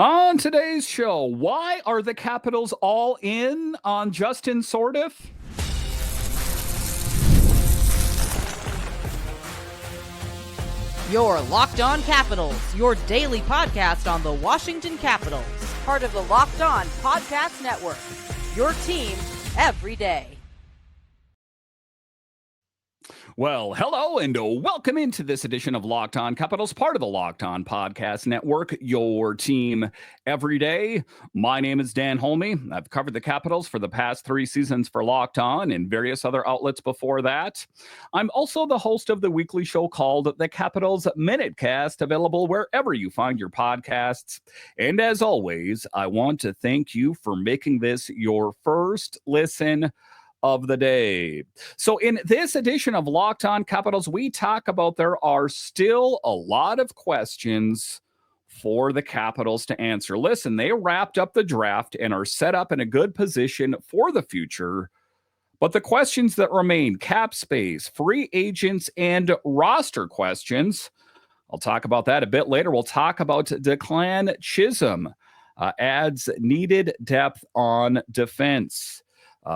On today's show, why are the Capitals all in on Justin Sourdif? Your Locked On Capitals, your daily podcast on the Washington Capitals. Part of the Locked On Podcast Network. Your team every day. Well, hello and welcome into this edition of Locked On Capitals, part of the Locked On Podcast Network, your team every day. My name is Dan Holme. I've covered the Capitals for the past 3 seasons for Locked On and various other outlets before that. I'm also the host of the weekly show called The Capitals Minutecast, available wherever you find your podcasts. And as always, I want to thank you for making this your first listen of the day. So in this edition of Locked On Capitals, we talk about there are still a lot of questions for the Capitals to answer. Listen, they wrapped up the draft and are set up in a good position for the future. But the questions that remain, cap space, free agents, and roster questions, I'll talk about that a bit later. We'll talk about Declan Chisholm adds needed depth on defense.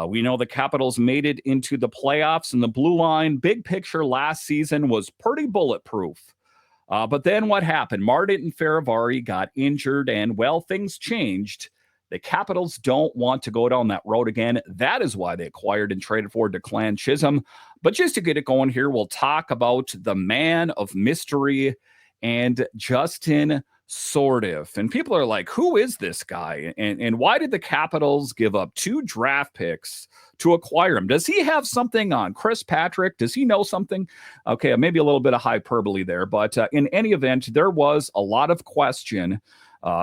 We know the Capitals made it into the playoffs, and the blue line big picture last season was pretty bulletproof. But then what happened? Martin and Faravari got injured, and, well, things changed. The Capitals don't want to go down that road again. That is why they acquired and traded for Declan Chisholm. But just to get it going here, we'll talk about the man of mystery and Justin Sourdif. And people are like, who is this guy? And why did the Capitals give up 2 draft picks to acquire him? Does he have something on Chris Patrick? Does he know something? Okay, maybe a little bit of hyperbole there. But in any event, there was a lot of question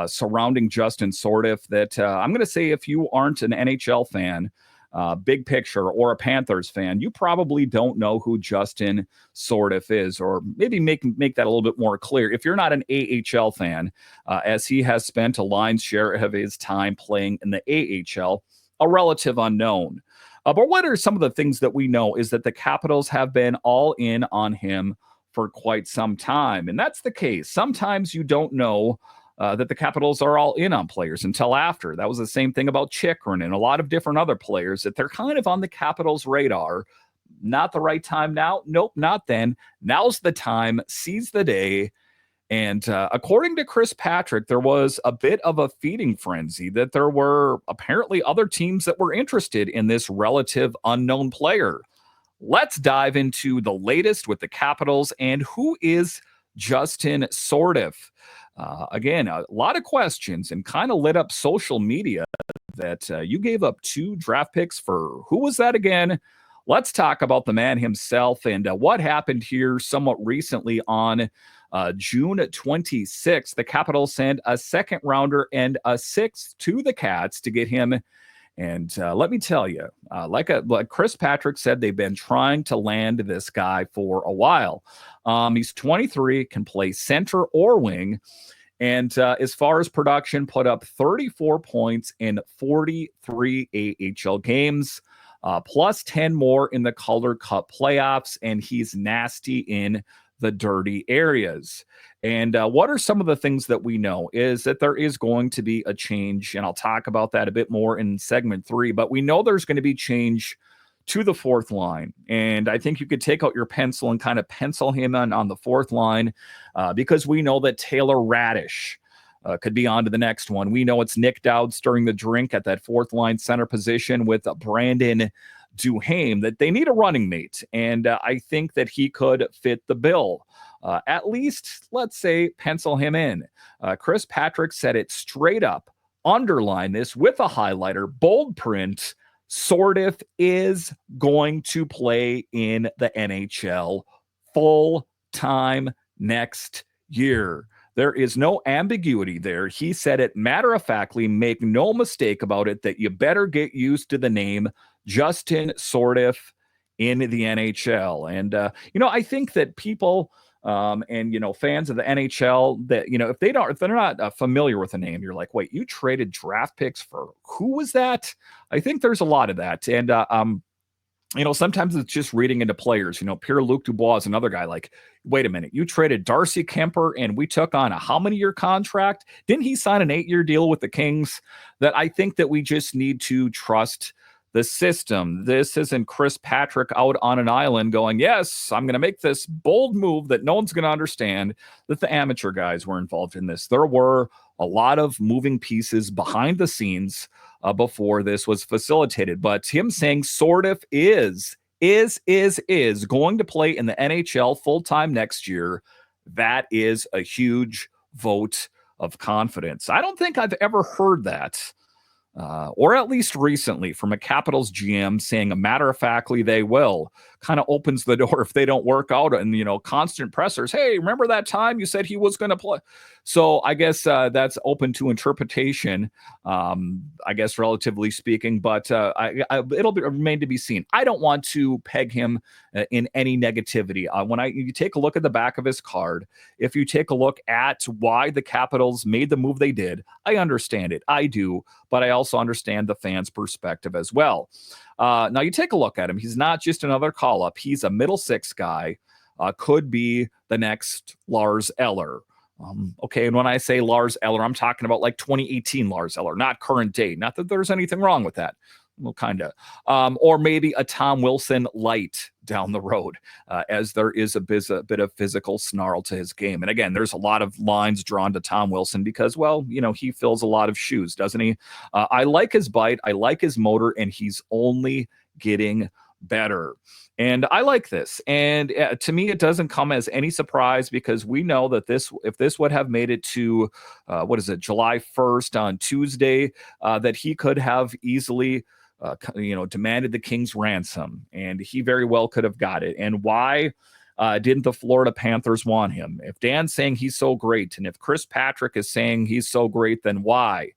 surrounding Justin Sourdif that I'm going to say, if you aren't an NHL fan, big picture, or a Panthers fan, you probably don't know who Justin Sourdif is, or maybe make that a little bit more clear. If you're not an AHL fan, as he has spent a lion's share of his time playing in the AHL, a relative unknown. But what are some of the things that we know is that the Capitals have been all in on him for quite some time, and that's the case. Sometimes you don't know that the Capitals are all in on players until after. That was the same thing about Chychrun and a lot of different other players, that they're kind of on the Capitals' radar. Not the right time now? Nope, not then. Now's the time. Seize the day. And according to Chris Patrick, there was a bit of a feeding frenzy, that there were apparently other teams that were interested in this relative unknown player. Let's dive into the latest with the Capitals and who is Justin Sourdif. Again, a lot of questions, and kind of lit up social media that you gave up 2 draft picks for who was that again? Let's talk about the man himself and what happened here somewhat recently on June 26th. The Capitals sent a 2nd rounder and a 6th to the Cats to get him. And let me tell you, like Chris Patrick said, they've been trying to land this guy for a while. He's 23, can play center or wing. And as far as production, put up 34 points in 43 AHL games, plus 10 more in the Calder Cup playoffs. And he's nasty in the dirty areas. And what are some of the things that we know is that there is going to be a change, and I'll talk about that a bit more in segment 3, but we know there's going to be change to the 4th line. And I think you could take out your pencil and kind of pencil him on the 4th line because we know that Taylor Radish could be on to the next one. We know it's Nick Dowd stirring the drink at that 4th line center position with Brandon Duhaime, that they need a running mate. And I think that he could fit the bill. At least, let's say, pencil him in. Chris Patrick said it straight up, underline this with a highlighter, bold print: Sourdif is going to play in the NHL full time next year. There is no ambiguity there. He said it matter-of-factly, make no mistake about it, that you better get used to the name Justin Sourdif in the NHL. And, I think that people and, fans of the NHL, that, if they're not familiar with the name, you're like, wait, you traded draft picks for who was that? I think there's a lot of that. And Sometimes it's just reading into players. Pierre-Luc Dubois is another guy like, wait a minute, you traded Darcy Kemper and we took on a how many year contract? Didn't he sign an 8-year deal with the Kings? That I think that we just need to trust the system. This isn't Chris Patrick out on an island going, yes, I'm going to make this bold move that no one's going to understand, that the amateur guys were involved in this. There were a lot of moving pieces behind the scenes before this was facilitated. But him saying Sourdif is going to play in the NHL full-time next year, that is a huge vote of confidence. I don't think I've ever heard that, or at least recently, from a Capitals GM saying a matter-of-factly they will. Kind of opens the door if they don't work out, and constant pressers. Hey, remember that time you said he was going to play? So I guess that's open to interpretation. I guess relatively speaking, but it'll remain to be seen. I don't want to peg him in any negativity. When you take a look at the back of his card, if you take a look at why the Capitals made the move they did, I understand it. I do, but I also understand the fans' perspective as well. Now you take a look at him. He's not just another call-up. He's a middle six guy. Could be the next Lars Eller. Okay, and when I say Lars Eller, I'm talking about like 2018 Lars Eller, not current day. Not that there's anything wrong with that. Well, kind of. Or maybe a Tom Wilson light down the road, as there is a bit of physical snarl to his game. And again, there's a lot of lines drawn to Tom Wilson because, well, he fills a lot of shoes, doesn't he? I like his bite. I like his motor, and he's only getting better. And I like this. And to me, it doesn't come as any surprise because we know that if this would have made it to, July 1st on Tuesday, that he could have easily demanded the Kings ransom, and he very well could have got it. And why didn't the Florida Panthers want him? If Dan's saying he's so great, and if Chris Patrick is saying he's so great, then why?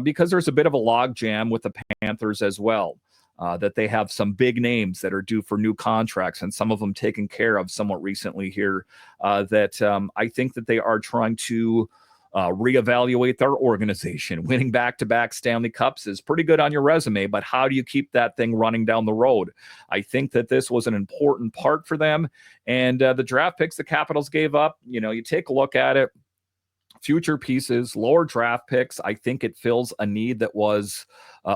Because there's a bit of a logjam with the Panthers as well. That they have some big names that are due for new contracts, and some of them taken care of somewhat recently here. That I think that they are trying to reevaluate their organization. Winning back-to-back Stanley Cups is pretty good on your resume, but how do you keep that thing running down the road? I think that this was an important part for them, and the draft picks the Capitals gave up, you take a look at it, future pieces, lower draft picks, I think it fills a need that was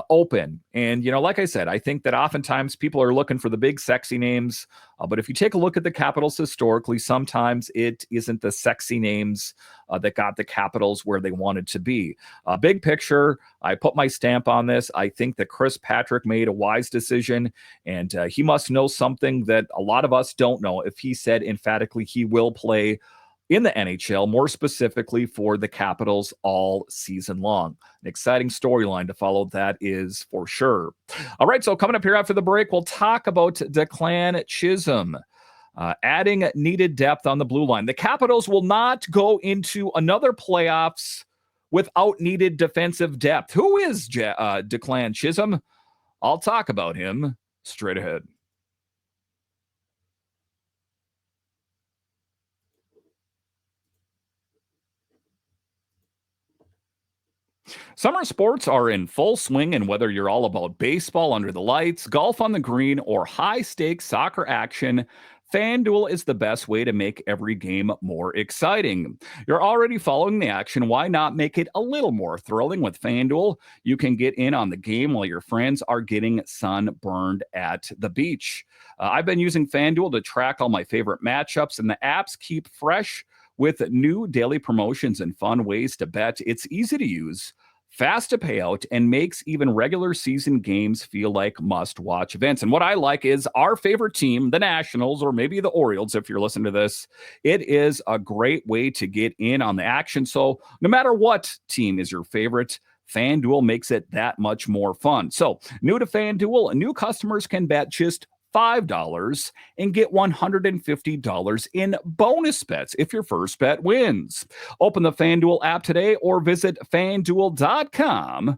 open. And, like I said, I think that oftentimes people are looking for the big sexy names. But if you take a look at the Capitals historically, sometimes it isn't the sexy names that got the Capitals where they wanted to be. Big picture, I put my stamp on this. I think that Chris Patrick made a wise decision, and he must know something that a lot of us don't know if he said emphatically he will play in the NHL, more specifically for the Capitals all season long. An exciting storyline to follow, that is for sure. All right, so coming up here after the break, we'll talk about Declan Chisholm adding needed depth on the blue line. The Capitals will not go into another playoffs without needed defensive depth. Who is Declan Chisholm? I'll talk about him straight ahead. Summer sports are in full swing, and whether you're all about baseball under the lights, golf on the green, or high-stakes soccer action, FanDuel is the best way to make every game more exciting. You're already following the action. Why not make it a little more thrilling with FanDuel? You can get in on the game while your friends are getting sunburned at the beach. I've been using FanDuel to track all my favorite matchups, and the apps keep fresh with new daily promotions and fun ways to bet. It's easy to use, fast to pay out, and makes even regular season games feel like must-watch events. And what I like is our favorite team, the Nationals, or maybe the Orioles, if you're listening to this, it is a great way to get in on the action. So no matter what team is your favorite, FanDuel makes it that much more fun. So new to FanDuel, new customers can bet just $5 and get $150 in bonus bets if your first bet wins. Open the FanDuel app today or visit FanDuel.com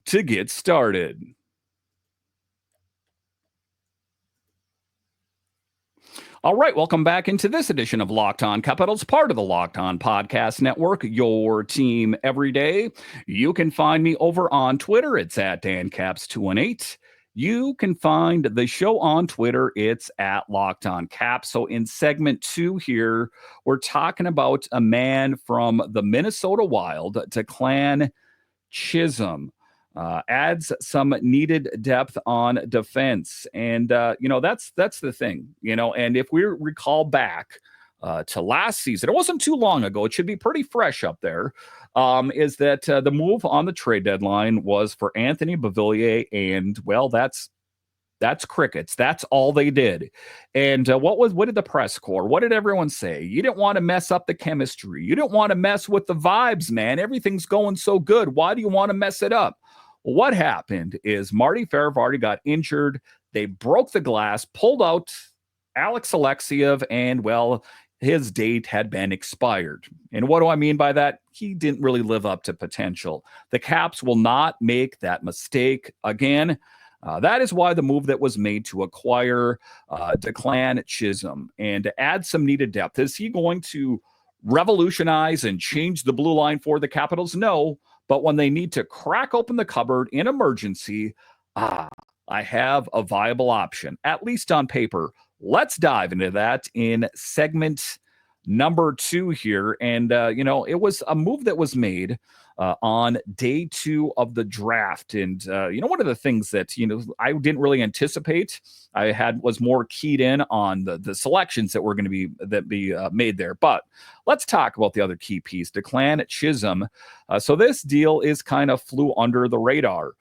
to get started. All right, welcome back into this edition of Locked On Capitals, part of the Locked On Podcast Network, your team every day. You can find me over on Twitter. It's at DanCaps218. you can find the show on Twitter. It's at Locked On Caps. So in segment 2 here, we're talking about a man from the Minnesota Wild, Declan Chisholm. Adds some needed depth on defense. And, that's the thing, and if we recall back to last season, it wasn't too long ago, it should be pretty fresh up there, is that the move on the trade deadline was for Anthony Beauvillier, and, well, that's crickets. That's all they did. And what did the press corps? What did everyone say? You didn't want to mess up the chemistry. You didn't want to mess with the vibes, man. Everything's going so good. Why do you want to mess it up? Well, what happened is Marty Faravarti got injured. They broke the glass, pulled out Alex Alexeyev, and, well, his date had been expired. And what do I mean by that? He didn't really live up to potential. The Caps will not make that mistake again. That is why the move that was made to acquire Declan Chisholm and to add some needed depth. Is he going to revolutionize and change the blue line for the Capitals? No, but when they need to crack open the cupboard in emergency, I have a viable option, at least on paper. Let's dive into that in segment number 2 here. And, it was a move that was made on day 2 of the draft. And, one of the things that, I didn't really anticipate, was more keyed in on the selections that were going to be made there. But let's talk about the other key piece, Declan Chisholm. So this deal is kind of flew under the radar.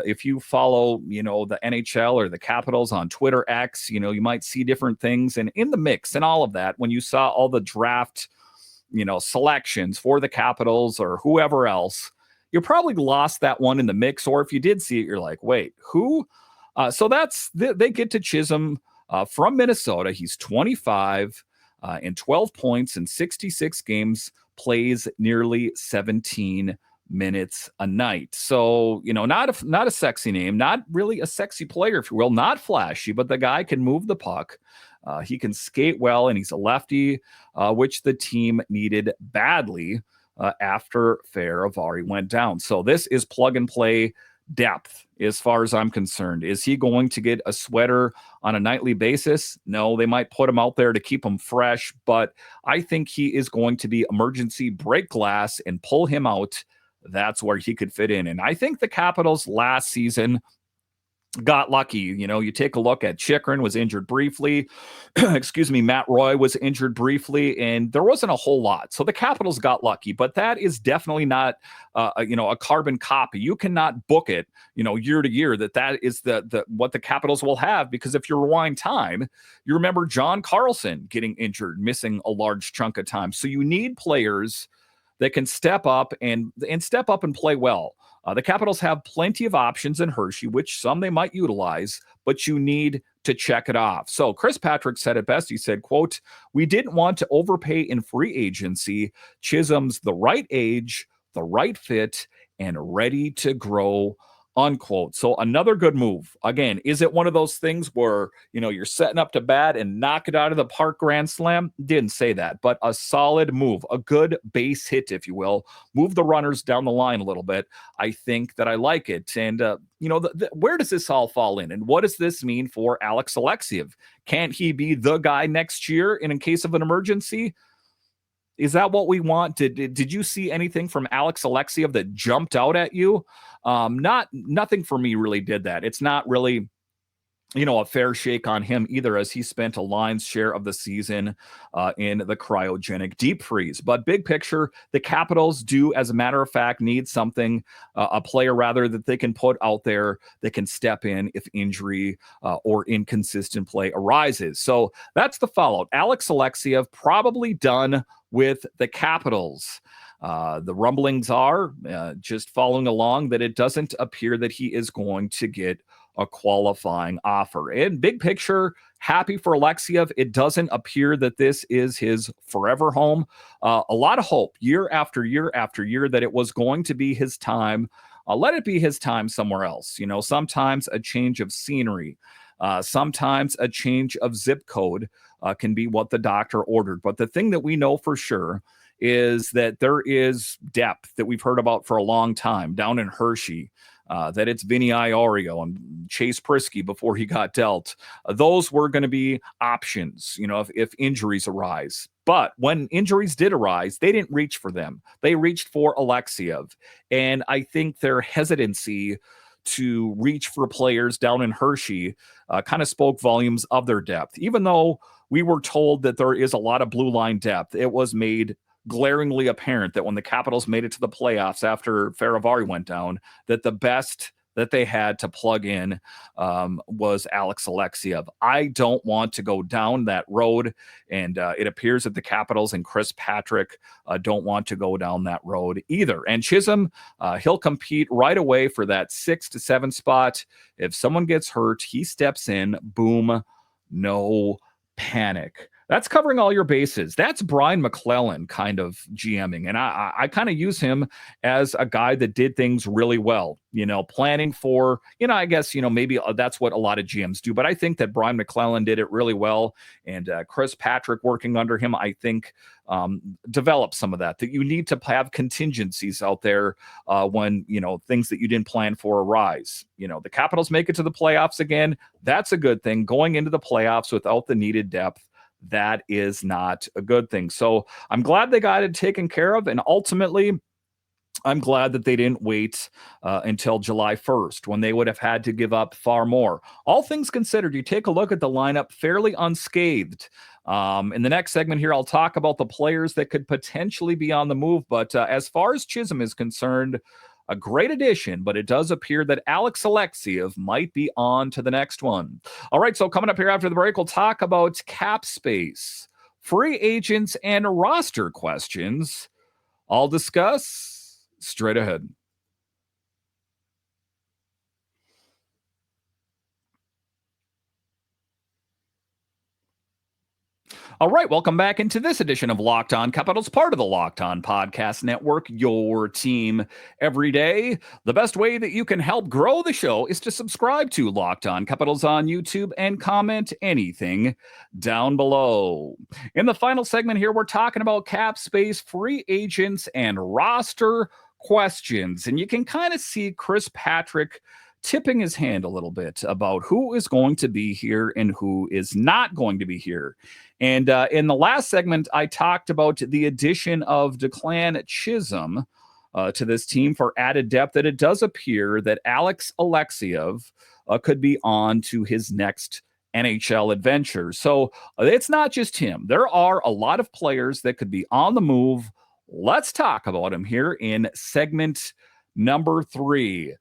If you follow, the NHL or the Capitals on Twitter X, you might see different things. And in the mix and all of that, when you saw all the draft, selections for the Capitals or whoever else, you probably lost that one in the mix. Or if you did see it, you're like, wait, who? So they get to Chisholm from Minnesota. He's 25 and 12 points in 66 games, plays nearly 17 minutes a night. So, not a sexy name, not really a sexy player, if you will, not flashy, but the guy can move the puck. He can skate well, and he's a lefty, which the team needed badly after Faravarti went down. So this is plug and play depth as far as I'm concerned. Is he going to get a sweater on a nightly basis? No, they might put him out there to keep him fresh, but I think he is going to be emergency break glass and pull him out. That's where he could fit in. And I think the Capitals last season got lucky. You take a look at Chychrun was injured briefly. Matt Roy was injured briefly, and there wasn't a whole lot. So the Capitals got lucky, but that is definitely not, a carbon copy. You cannot book it, year to year that is the what the Capitals will have, because if you rewind time, you remember John Carlson getting injured, missing a large chunk of time. So you need players that can step up and play well. The Capitals have plenty of options in Hershey, which some they might utilize, but you need to check it off. So Chris Patrick said it best. He said, quote, "We didn't want to overpay in free agency. Chisholm's the right age, the right fit, and ready to grow," unquote. So another good move. Again, is it one of those things where, you're setting up to bat and knock it out of the park grand slam? Didn't say that, but a solid move, a good base hit, if you will. Move the runners down the line a little bit. I think that I like it. And, where does this all fall in? And what does this mean for Alex Alexeyev? Can't he be the guy next year in case of an emergency? Is that what we want? Did you see anything from Alex Alexeyev that jumped out at you? Nothing for me really did that. It's not really, a fair shake on him either, as he spent a lion's share of the season in the cryogenic deep freeze. But big picture, the Capitals do, as a matter of fact, need something, a player rather, that they can put out there that can step in if injury or inconsistent play arises. So that's the fallout. Alex Alexeyev probably done with the Capitals. The rumblings are just following along that it doesn't appear that he is going to get a qualifying offer. And big picture, happy for Alexeyev. It doesn't appear that this is his forever home. A lot of hope year after year after year that it was going to be his time. Let it be his time somewhere else. Sometimes a change of scenery, sometimes a change of zip code can be what the doctor ordered. But the thing that we know for sure is that there is depth that we've heard about for a long time down in Hershey, that it's Vinny Iorio and Chase Prisky before he got dealt. Those were going to be options, if injuries arise. But when injuries did arise, they didn't reach for them. They reached for Alexeyev. And I think their hesitancy to reach for players down in Hershey kind of spoke volumes of their depth. Even though we were told that there is a lot of blue line depth, it was made glaringly apparent that when the Capitals made it to the playoffs after Faravari went down, that the best that they had to plug in was Alex Alexeyev. I don't want to go down that road, and it appears that the Capitals and Chris Patrick don't want to go down that road either. And Chisholm, he'll compete right away for that 6 to 7 spot. If someone gets hurt, he steps in, boom, no panic. That's covering all your bases. That's Brian McClellan kind of GMing. And I kind of use him as a guy that did things really well, planning for, I guess, maybe that's what a lot of GMs do. But I think that Brian McClellan did it really well. And Chris Patrick working under him, I think, developed some of that you need to have contingencies out there when, things that you didn't plan for arise. The Capitals make it to the playoffs again. That's a good thing. Going into the playoffs without the needed depth, that is not a good thing. So I'm glad they got it taken care of. And ultimately, I'm glad that they didn't wait until July 1st when they would have had to give up far more. All things considered, you take a look at the lineup fairly unscathed. In the next segment here, I'll talk about the players that could potentially be on the move. But as far as Chisholm is concerned, a great addition, but it does appear that Alex Alexeyev might be on to the next one. All right, so coming up here after the break, we'll talk about cap space, free agents, and roster questions. I'll discuss straight ahead. All right, welcome back into this edition of Locked On Capitals, part of the Locked On Podcast Network, your team every day. The best way that you can help grow the show is to subscribe to Locked On Capitals on YouTube and comment anything down below. In the final segment here, we're talking about cap space, free agents, and roster questions. And you can kind of see Chris Patrick tipping his hand a little bit about who is going to be here and who is not going to be here. And in the last segment, I talked about the addition of Declan Chisholm to this team for added depth, that it does appear that Alex Alexeyev could be on to his next NHL adventure. So it's not just him. There are a lot of players that could be on the move. Let's talk about them here in segment number 3.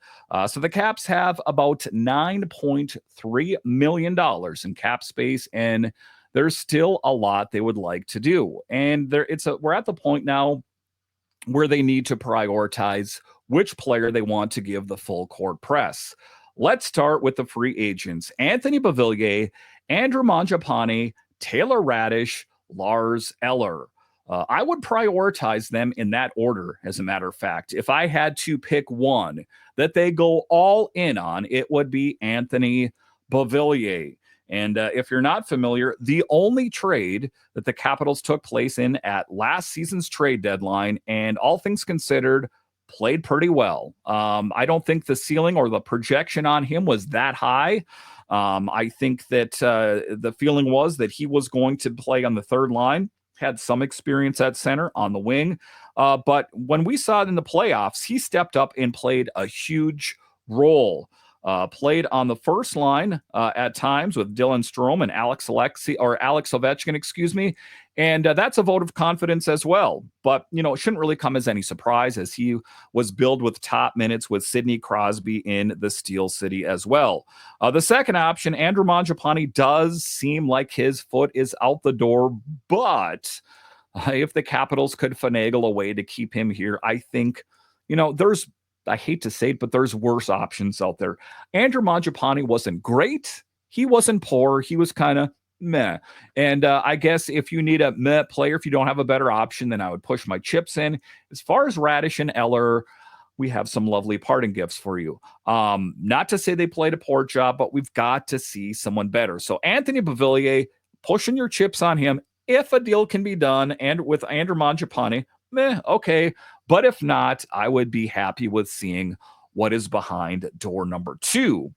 So the Caps have about $9.3 million in cap space, and there's still a lot they would like to do. And we're at the point now where they need to prioritize which player they want to give the full court press. Let's start with the free agents: Anthony Beauvillier, Andrew Mangiapane, Taylor Radish, Lars Eller. I would prioritize them in that order, as a matter of fact. If I had to pick one that they go all in on, it would be Anthony Beauvillier. And if you're not familiar, the only trade that the Capitals took place in at last season's trade deadline, and all things considered, played pretty well. I don't think the ceiling or the projection on him was that high. I think that the feeling was that he was going to play on the third line, had some experience at center on the wing. But when we saw it in the playoffs, he stepped up and played a huge role. Played on the first line at times with Dylan Strome and Alex Ovechkin, and that's a vote of confidence as well. But, it shouldn't really come as any surprise, as he was billed with top minutes with Sidney Crosby in the Steel City as well. The second option, Andrew Mangiapane, does seem like his foot is out the door, but if the Capitals could finagle a way to keep him here, I think, I hate to say it, but there's worse options out there. Andrew Mangiapane wasn't great. He wasn't poor. He was kind of meh. And I guess if you need a meh player, if you don't have a better option, then I would push my chips in. As far as Radish and Eller, we have some lovely parting gifts for you. Not to say they played a poor job, but we've got to see someone better. So Anthony Beauvillier, pushing your chips on him. If a deal can be done, and with Andrew Mangiapane, okay. But if not, I would be happy with seeing what is behind door number 2.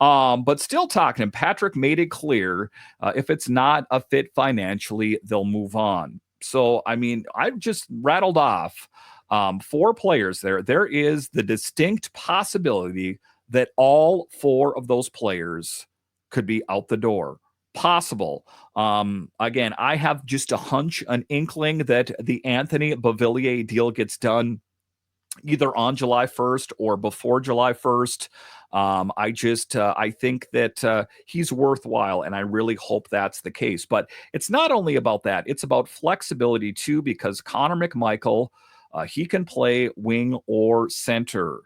But still talking, and Patrick made it clear if it's not a fit financially, they'll move on. So, I mean, I've just rattled off 4 players there. There is the distinct possibility that all 4 of those players could be out the door. Possible. Again, I have just a hunch, an inkling that the Anthony Beauvillier deal gets done either on July 1st or before July 1st. I think that he's worthwhile, and I really hope that's the case. But it's not only about that; it's about flexibility too, because Connor McMichael, he can play wing or center.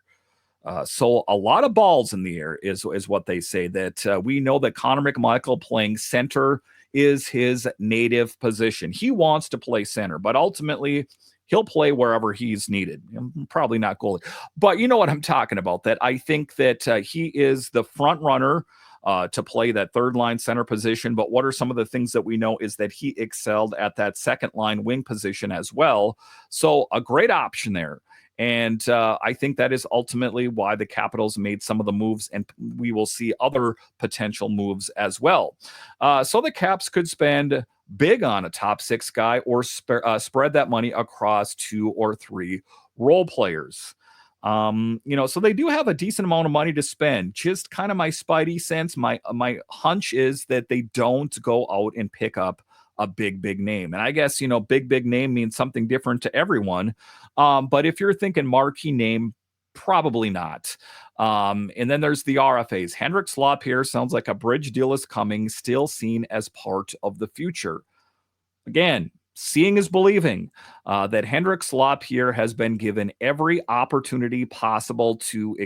So a lot of balls in the air is what they say. That we know that Connor McMichael playing center is his native position. He wants to play center, but ultimately he'll play wherever he's needed. Probably not goalie, but you know what I'm talking about. That I think that he is the front runner to play that third line center position. But what are some of the things that we know is that he excelled at that second line wing position as well. So a great option there. And I think that is ultimately why the Capitals made some of the moves, and we will see other potential moves as well. So the Caps could spend big on a top 6 guy or spread that money across 2 or 3 role players. So they do have a decent amount of money to spend. Just kind of my spidey sense, my hunch is that they don't go out and pick up a big name. And I guess, big name means something different to everyone. But if you're thinking marquee name, probably not. And then there's the RFAs. Hendrik Slop here sounds like a bridge deal is coming, still seen as part of the future. Again, seeing is believing. That Hendrik Slop here has been given every opportunity possible to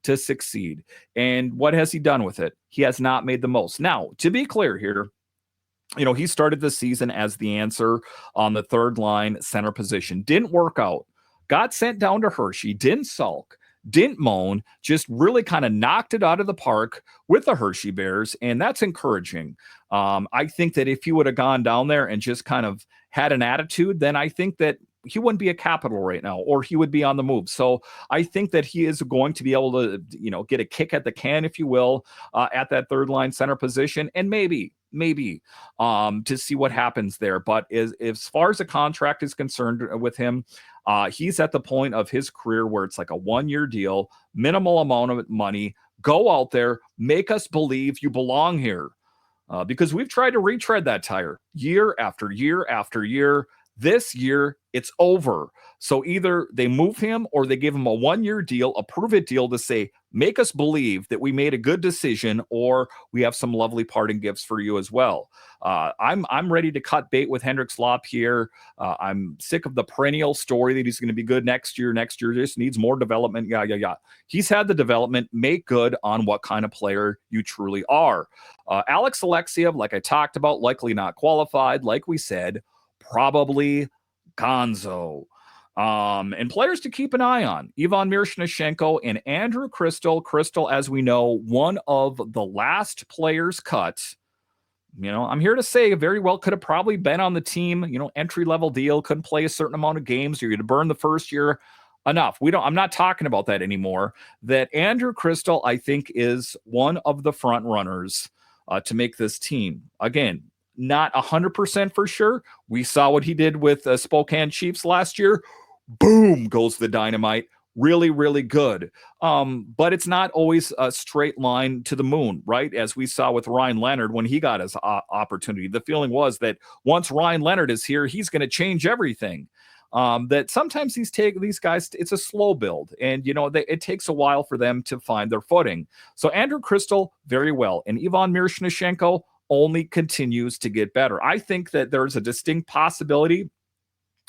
succeed. And what has he done with it? He has not made the most. Now, to be clear here, he started the season as the answer on the third line center position. Didn't work out. Got sent down to Hershey. Didn't sulk. Didn't moan. Just really kind of knocked it out of the park with the Hershey Bears. And that's encouraging. I think that if he would have gone down there and just kind of had an attitude, then I think that he wouldn't be a Capital right now, or he would be on the move. So I think that he is going to be able to, get a kick at the can, if you will, at that third line center position. And maybe to see what happens there. But as far as the contract is concerned with him, he's at the point of his career where it's like a 1-year deal, minimal amount of money. Go out there, make us believe you belong here. Because we've tried to retread that tire year after year after year. This year, it's over. So either they move him or they give him a 1-year deal, a prove-it deal to say, make us believe that we made a good decision, or we have some lovely parting gifts for you as well. I'm ready to cut bait with Hendrik Slop here. I'm sick of the perennial story that he's going to be good next year. Next year just needs more development. Yeah. He's had the development. Make good on what kind of player you truly are. Alex Alexeyev, like I talked about, likely not qualified. Like we said, probably gonzo. And players to keep an eye on: Ivan Miroshnichenko and Andrew Crystal. Crystal, as we know, one of the last players cut. I'm here to say very well could have probably been on the team, entry-level deal, couldn't play a certain amount of games. You're going to burn the first year. Enough. I'm not talking about that anymore. That Andrew Crystal, I think, is one of the front runners to make this team. Again, not 100% for sure. We saw what he did with Spokane Chiefs last year. Boom goes the dynamite. Really, really good. But it's not always a straight line to the moon, right? As we saw with Ryan Leonard when he got his opportunity. The feeling was that once Ryan Leonard is here, he's going to change everything. That sometimes these guys, it's a slow build, and it takes a while for them to find their footing. So Andrew Crystal, very well, and Ivan Miroshnichenko only continues to get better. I think that there's a distinct possibility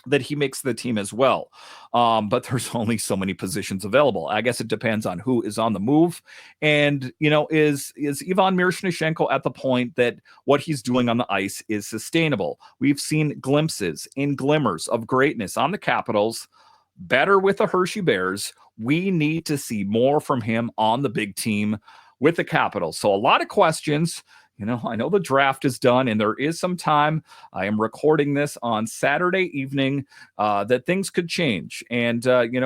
that he makes the team as well. But there's only so many positions available. I guess it depends on who is on the move. And, is Ivan Miroshnichenko at the point that what he's doing on the ice is sustainable? We've seen glimpses and glimmers of greatness on the Capitals, better with the Hershey Bears. We need to see more from him on the big team with the Capitals. So a lot of questions. I know the draft is done and there is some time. I am recording this on Saturday evening that things could change. And,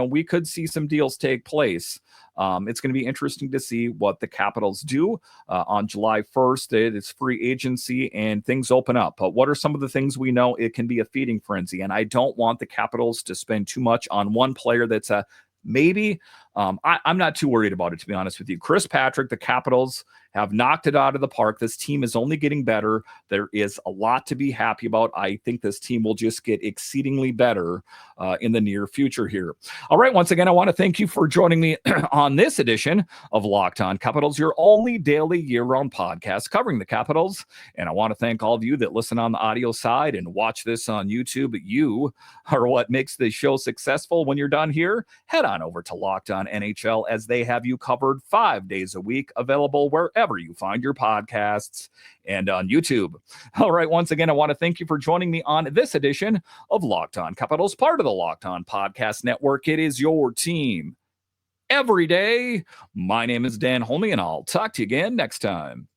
we could see some deals take place. It's going to be interesting to see what the Capitals do on July 1st. It's free agency and things open up. But what are some of the things we know? It can be a feeding frenzy, and I don't want the Capitals to spend too much on one player that's a maybe. I'm not too worried about it, to be honest with you. Chris Patrick, the Capitals have knocked it out of the park. This team is only getting better. There is a lot to be happy about. I think this team will just get exceedingly better in the near future here. All right, once again, I want to thank you for joining me on this edition of Locked On Capitals, your only daily year-round podcast covering the Capitals. And I want to thank all of you that listen on the audio side and watch this on YouTube. You are what makes the show successful. When you're done here, head on over to Locked On NHL, as they have you covered 5 days a week, available wherever you find your podcasts and on YouTube. All right, once again, I want to thank you for joining me on this edition of Locked On Capitals, part of the Locked On Podcast Network. It is your team every day. My name is Dan Holme, and I'll talk to you again next time.